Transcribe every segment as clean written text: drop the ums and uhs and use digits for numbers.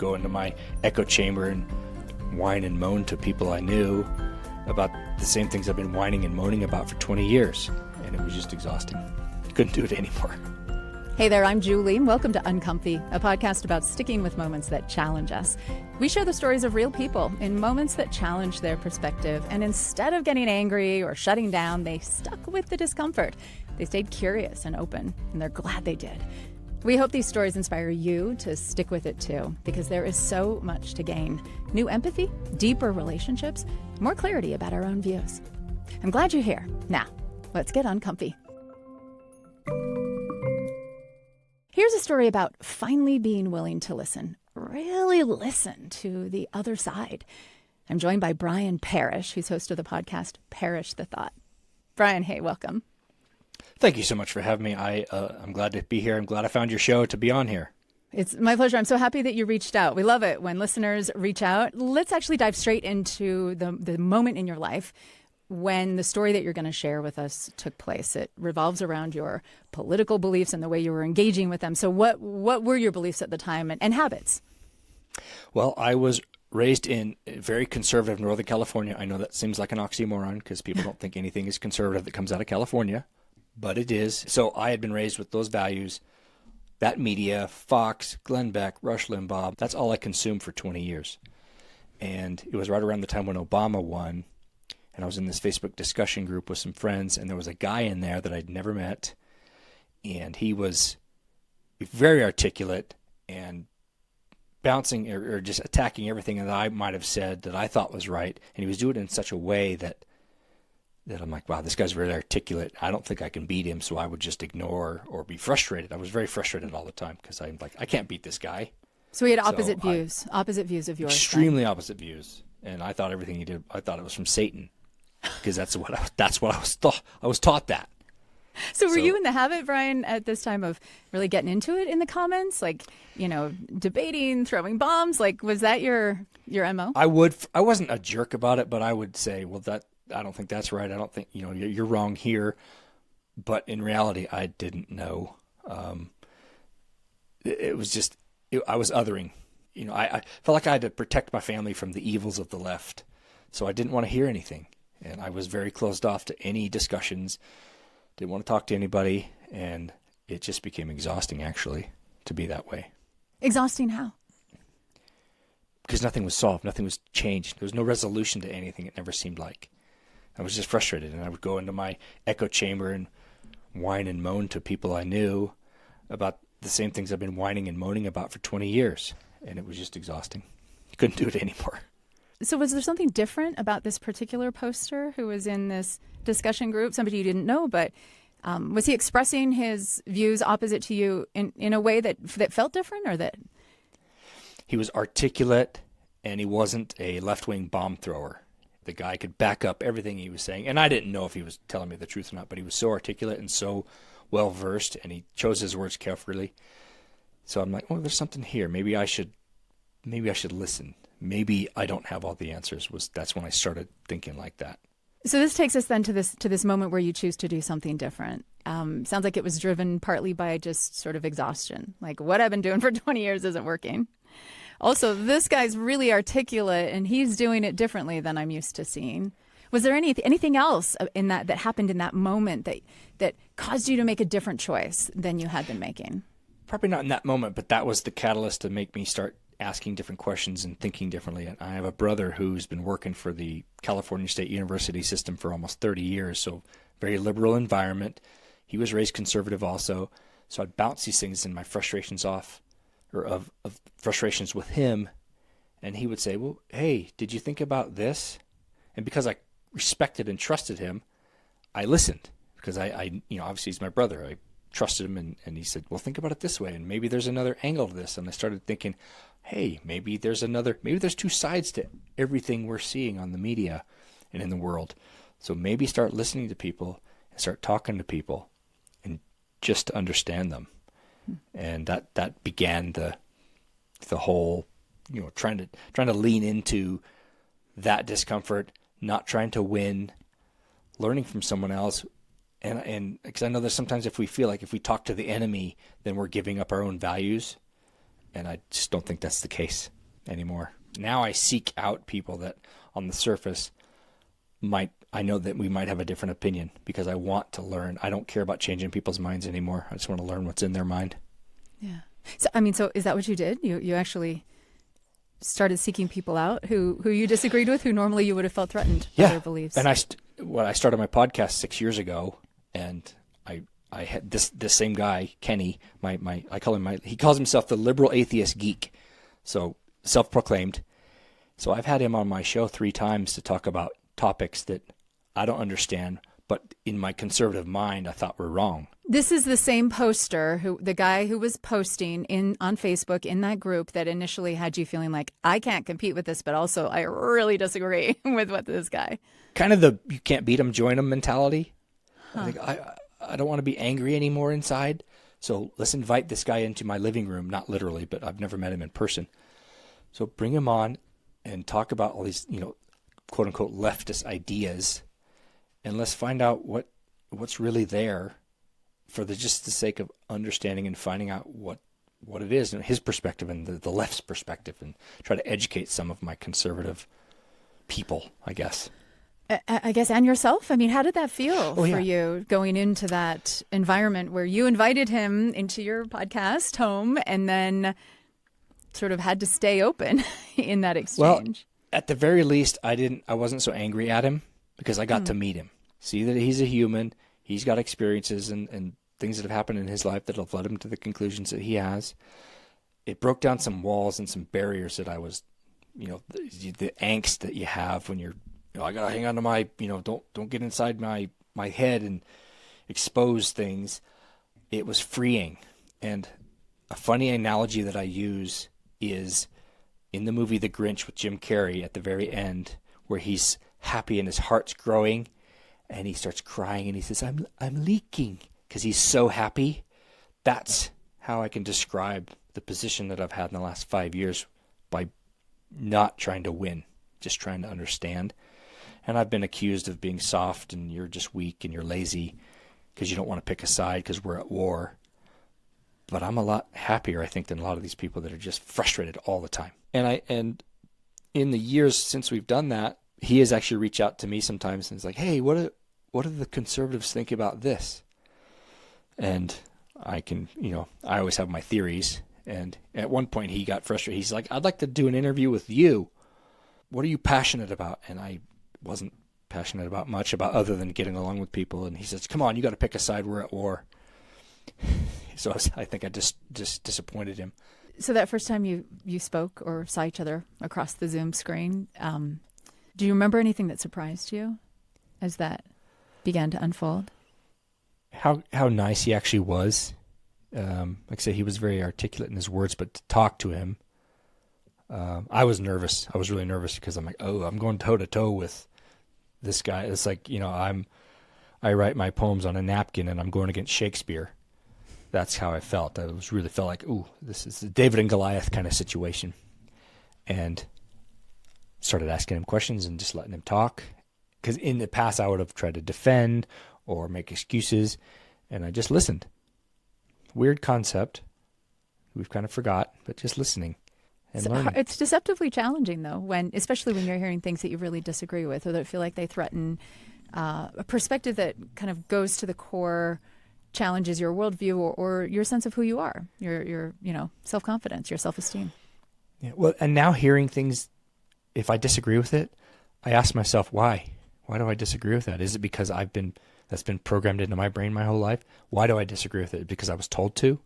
go into my echo chamber and whine and moan to people I knew about the same things I've been whining and moaning about for 20 years. And it was just exhausting. Couldn't do it anymore. Hey there, I'm Julie. Welcome to Uncomfy, a podcast about sticking with moments that challenge us. We share the stories of real people in moments that challenge their perspective. And instead of getting angry or shutting down, they stuck with the discomfort. They stayed curious and open, and they're glad they did. We hope these stories inspire you to stick with it too, because there is so much to gain. New empathy, deeper relationships, more clarity about our own views. I'm glad you're here. Now, let's get uncomfy. Here's a story about finally being willing to listen, really listen to the other side. I'm joined by Brian Parrish, who's host of the podcast Parrish the Thought. Brian, hey, welcome. Thank you so much for having me. I'm glad to be here. I'm glad I found your show to be on here. It's my pleasure. I'm so happy that you reached out. We love it when listeners reach out. Let's actually dive straight into the moment in your life when the story that you're going to share with us took place. It revolves around your political beliefs and the way you were engaging with them. So what were your beliefs at the time and habits? Well, I was raised in very conservative Northern California. I know that seems like an oxymoron because people don't think anything is conservative that comes out of California, but it is. So I had been raised with those values. That media, Fox, Glenn Beck, Rush Limbaugh, that's all I consumed for 20 years. And it was right around the time when Obama won. And I was in this Facebook discussion group with some friends, and there was a guy in there that I'd never met. And he was very articulate and bouncing or just attacking everything that I might have said that I thought was right. And he was doing it in such a way that I'm like, wow, this guy's really articulate. I don't think I can beat him, so I would just ignore or be frustrated. I was very frustrated all the time because I'm like, I can't beat this guy. So we had opposite views of yours. Extremely opposite views. And I thought everything he did, I thought it was from Satan. Because that's what I was taught. I was taught that. So were you in the habit, Brian, at this time of really getting into it in the comments, like, debating, throwing bombs? Like, was that your MO? I wasn't a jerk about it, but I would say, well, I don't think that's right. I don't think you're wrong here. But in reality, I didn't know. It was just I was othering. I felt like I had to protect my family from the evils of the left, so I didn't want to hear anything. And I was very closed off to any discussions, didn't want to talk to anybody, and it just became exhausting, actually, to be that way. Exhausting how? Because nothing was solved, nothing was changed. There was no resolution to anything, it never seemed like. I was just frustrated, and I would go into my echo chamber and whine and moan to people I knew about the same things I've been whining and moaning about for 20 years, and it was just exhausting. Couldn't do it anymore. So was there something different about this particular poster who was in this discussion group, somebody you didn't know, but was he expressing his views opposite to you in a way that felt different, or that? He was articulate, and he wasn't a left-wing bomb thrower. The guy could back up everything he was saying, and I didn't know if he was telling me the truth or not, but he was so articulate and so well-versed, and he chose his words carefully. So I'm like, oh, there's something here. Maybe I should listen. Maybe I don't have all the answers. That's when I started thinking like that. So this takes us then to this moment where you choose to do something different. Sounds like it was driven partly by just sort of exhaustion. Like, what I've been doing for 20 years isn't working. Also, this guy's really articulate, and he's doing it differently than I'm used to seeing. Was there anything else in that happened in that moment that caused you to make a different choice than you had been making? Probably not in that moment, but that was the catalyst to make me start asking different questions and thinking differently. And I have a brother who's been working for the California State University system for almost 30 years, so very liberal environment. He was raised conservative also, so I'd bounce these things and my frustrations off, or of frustrations with him, and he would say, well, hey, did you think about this? And because I respected and trusted him, I listened, because I obviously he's my brother. I trusted him, and he said, well, think about it this way, and maybe there's another angle to this. And I started thinking, hey, maybe there's two sides to everything we're seeing on the media and in the world. So maybe start listening to people and start talking to people and just to understand them. And that began the whole, trying to lean into that discomfort, not trying to win, learning from someone else. And because I know that sometimes if we feel like if we talk to the enemy, then we're giving up our own values. And I just don't think that's the case anymore. Now I seek out people that on the surface I know that we might have a different opinion because I want to learn. I don't care about changing people's minds anymore. I just want to learn what's in their mind. Yeah. So is that what you did? You actually started seeking people out who you disagreed with, who normally you would have felt threatened by their beliefs. And I started my podcast 6 years ago, and I had this same guy, Kenny, I call him he calls himself the liberal atheist geek. So self-proclaimed. So I've had him on my show 3 times to talk about topics that I don't understand, but in my conservative mind, I thought were wrong. This is the same poster, the guy who was posting on Facebook in that group that initially had you feeling like, I can't compete with this, but also I really disagree with what this guy. Kind of the you can't beat him, join him mentality. Huh. I think I don't want to be angry anymore inside, so let's invite this guy into my living room, not literally, but I've never met him in person. So bring him on and talk about all these, quote unquote leftist ideas, and let's find out what's really there for just the sake of understanding and finding out what it is and his perspective and the left's perspective, and try to educate some of my conservative people, I guess. And yourself? I mean, how did that feel for you going into that environment where you invited him into your podcast home and then sort of had to stay open in that exchange? Well, at the very least, I wasn't so angry at him because I got to meet him. See that he's a human. He's got experiences and things that have happened in his life that have led him to the conclusions that he has. It broke down some walls and some barriers that I was, the angst that you have when you're, I got to hang on to my, don't get inside my head and expose things. It was freeing. And a funny analogy that I use is in the movie The Grinch with Jim Carrey at the very end, where he's happy and his heart's growing and he starts crying and he says, I'm leaking, because he's so happy. That's how I can describe the position that I've had in the last 5 years, by not trying to win, just trying to understand. And I've been accused of being soft and you're just weak and you're lazy because you don't want to pick a side because we're at war. But I'm a lot happier, I think, than a lot of these people that are just frustrated all the time. And in the years since we've done that, he has actually reached out to me sometimes and is like, hey, what do the conservatives think about this? And I can, I always have my theories. And at one point he got frustrated. He's like, I'd like to do an interview with you. What are you passionate about? And I wasn't passionate about much about other than getting along with people. And he says, come on, you got to pick a side. We're at war. So I think I just disappointed him. So that first time you spoke or saw each other across the Zoom screen, do you remember anything that surprised you as that began to unfold? How nice he actually was. Like I said, he was very articulate in his words, but to talk to him, I was nervous. I was really nervous because I'm like, I'm going toe to toe with this guy. It's like, I write my poems on a napkin and I'm going against Shakespeare. That's how I felt. I really felt like, this is a David and Goliath kind of situation. And started asking him questions and just letting him talk. Because in the past, I would have tried to defend or make excuses, and I just listened. Weird concept. We've kind of forgot, but just listening and learning. It's deceptively challenging, though, especially when you're hearing things that you really disagree with or that feel like they threaten a perspective that kind of goes to the core, challenges your worldview or your sense of who you are, your self-confidence, your self-esteem. Yeah, well, and now hearing things, if I disagree with it, I ask myself, why? Why do I disagree with that? Is it because that's been programmed into my brain my whole life? Why do I disagree with it? Because I was told to?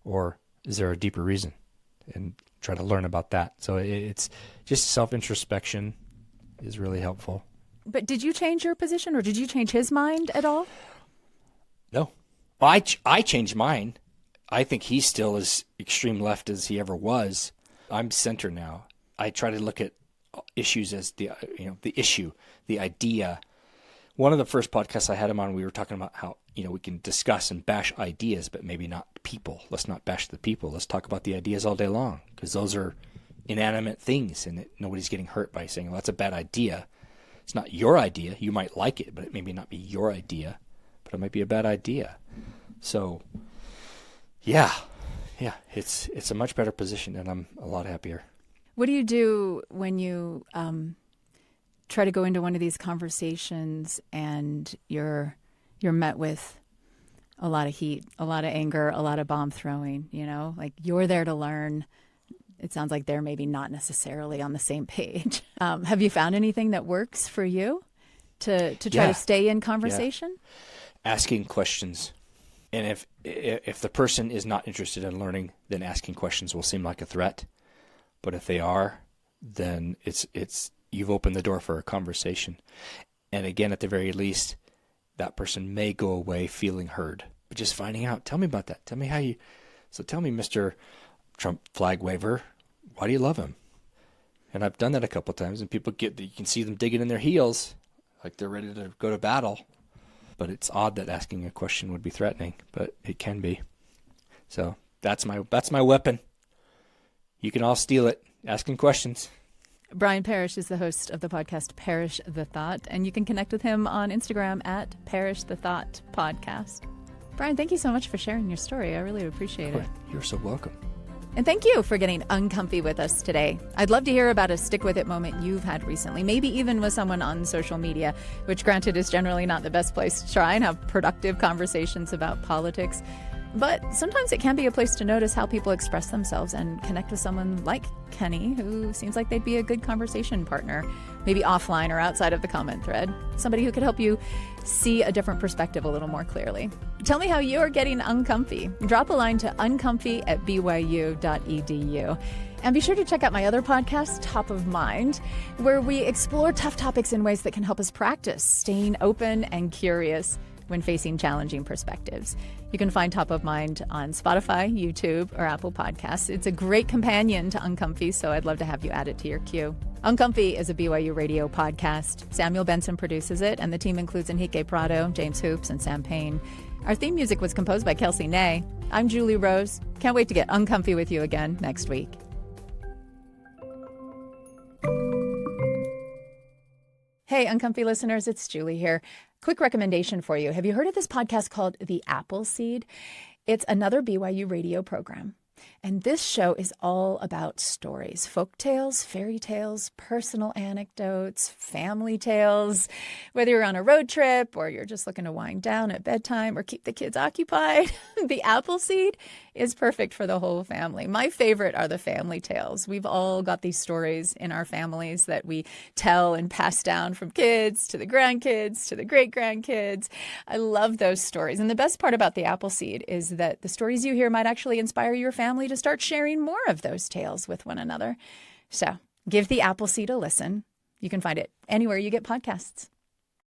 Or is there a deeper reason? And try to learn about that. So it's just self-introspection is really helpful. But did you change your position or did you change his mind at all? No. I changed mine. I think he's still as extreme left as he ever was. I'm center now. I try to look at issues as the issue, the idea. One of the first podcasts I had him on, we were talking about how, we can discuss and bash ideas, but maybe not people. Let's not bash the people. Let's talk about the ideas all day long, because those are inanimate things and nobody's getting hurt by saying, well, that's a bad idea. It's not your idea. You might like it, but it maybe not be your idea, but it might be a bad idea. So, yeah, Yeah, it's a much better position, and I'm a lot happier. What do you do when you try to go into one of these conversations and you're met with a lot of heat, a lot of anger, a lot of bomb throwing, like you're there to learn. It sounds like they're maybe not necessarily on the same page. Have you found anything that works for you to try to stay in conversation? Yeah. Asking questions. And if the person is not interested in learning, then asking questions will seem like a threat. But if they are, then it's you've opened the door for a conversation. And again, at the very least, that person may go away feeling heard. But just finding out, tell me about that. Tell me tell me, Mr. Trump flag waver, why do you love him? And I've done that a couple of times, and people you can see them digging in their heels like they're ready to go to battle. But it's odd that asking a question would be threatening, but it can be. So that's my weapon. You can all steal it, asking questions. Brian Parrish is the host of the podcast Parrish the Thought, and you can connect with him on Instagram at Parrish the Thought Podcast. Brian, thank you so much for sharing your story. I really appreciate it. You're so welcome. And thank you for getting uncomfy with us today. I'd love to hear about a stick with it moment you've had recently, maybe even with someone on social media, which granted is generally not the best place to try and have productive conversations about politics. But sometimes it can be a place to notice how people express themselves and connect with someone like Kenny, who seems like they'd be a good conversation partner, maybe offline or outside of the comment thread. Somebody who could help you see a different perspective a little more clearly. Tell me how you're getting uncomfy. Drop a line to uncomfy@byu.edu. And be sure to check out my other podcast, Top of Mind, where we explore tough topics in ways that can help us practice staying open and curious when facing challenging perspectives. You can find Top of Mind on Spotify, YouTube, or Apple Podcasts. It's a great companion to Uncomfy, so I'd love to have you add it to your queue. Uncomfy is a BYU radio podcast. Samuel Benson produces it, and the team includes Enrique Prado, James Hoops, and Sam Payne. Our theme music was composed by Kelsey Ney. I'm Julie Rose. Can't wait to get uncomfy with you again next week. Hey, Uncomfy listeners, it's Julie here. Quick recommendation for you. Have you heard of this podcast called The Apple Seed? It's another BYU radio program. And this show is all about stories, folk tales, fairy tales, personal anecdotes, family tales. Whether you're on a road trip or you're just looking to wind down at bedtime or keep the kids occupied, The Apple Seed is perfect for the whole family. My favorite are the family tales. We've all got these stories in our families that we tell and pass down from kids to the grandkids to the great-grandkids. I love those stories. And the best part about The Apple Seed is that the stories you hear might actually inspire your family to start sharing more of those tales with one another. So give The Apple Seed a listen. You can find it anywhere you get podcasts.